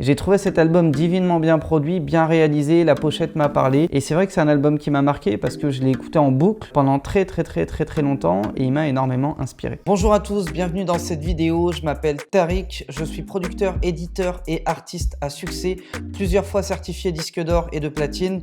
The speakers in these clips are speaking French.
J'ai trouvé cet album divinement bien produit, bien réalisé, la pochette m'a parlé et c'est vrai que c'est un album qui m'a marqué parce que je l'ai écouté en boucle pendant très longtemps et il m'a énormément inspiré. Bonjour à tous, bienvenue dans cette vidéo, je m'appelle Tariq, je suis producteur, éditeur et artiste à succès, plusieurs fois certifié disque d'or et de platine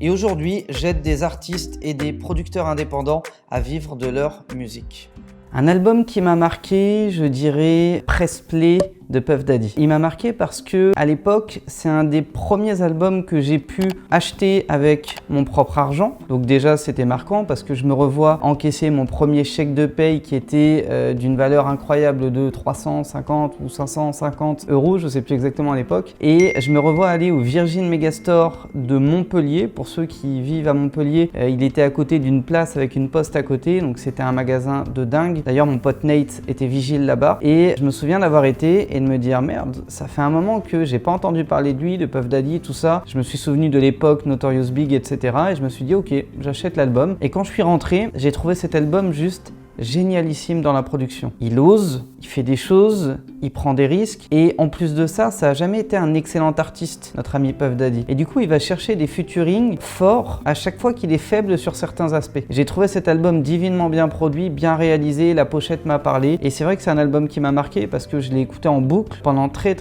et aujourd'hui j'aide des artistes et des producteurs indépendants à vivre de leur musique. Un album qui m'a marqué, je dirais Press Play de Puff Daddy. Il m'a marqué parce que à l'époque, c'est un des premiers albums que j'ai pu acheter avec mon propre argent. Donc déjà, c'était marquant parce que je me revois encaisser mon premier chèque de paye qui était d'une valeur incroyable de 350 ou 550 €, je ne sais plus exactement à l'époque. Et je me revois aller au Virgin Megastore de Montpellier. Pour ceux qui vivent à Montpellier, il était à côté d'une place avec une poste à côté. Donc c'était un magasin de dingue. D'ailleurs, mon pote Nate était vigile là-bas. Et je me souviens d'avoir été et de me dire merde, ça fait un moment que j'ai pas entendu parler de lui, de Puff Daddy, tout ça. Je me suis souvenu de l'époque Notorious Big, etc. Et je me suis dit ok, j'achète l'album. Et quand je suis rentré, j'ai trouvé cet album juste génialissime dans la production. Il ose, il fait des choses, il prend des risques et en plus de ça, ça a jamais été un excellent artiste, notre ami Puff Daddy. Et du coup, il va chercher des featuring forts à chaque fois qu'il est faible sur certains aspects. J'ai trouvé cet album divinement bien produit, bien réalisé, la pochette m'a parlé et c'est vrai que c'est un album qui m'a marqué parce que je l'ai écouté en boucle pendant très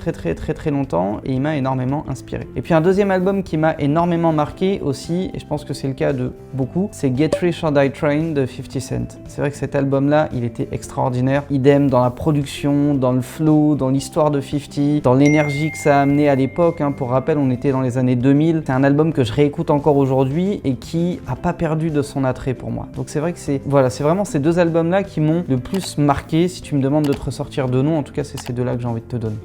longtemps et il m'a énormément inspiré. Et puis un deuxième album qui m'a énormément marqué aussi, et je pense que c'est le cas de beaucoup, c'est Get Rich or Die Trying de 50 Cent. C'est vrai que cet album-là, il était extraordinaire. Idem dans la production, dans le flow, dans l'histoire de 50, dans l'énergie que ça a amené à l'époque. Pour rappel, on était dans les années 2000. C'est un album que je réécoute encore aujourd'hui et qui a pas perdu de son attrait pour moi. Donc c'est vrai que c'est vraiment ces deux albums-là qui m'ont le plus marqué. Si tu me demandes de te ressortir deux noms, en tout cas, c'est ces deux-là que j'ai envie de te donner.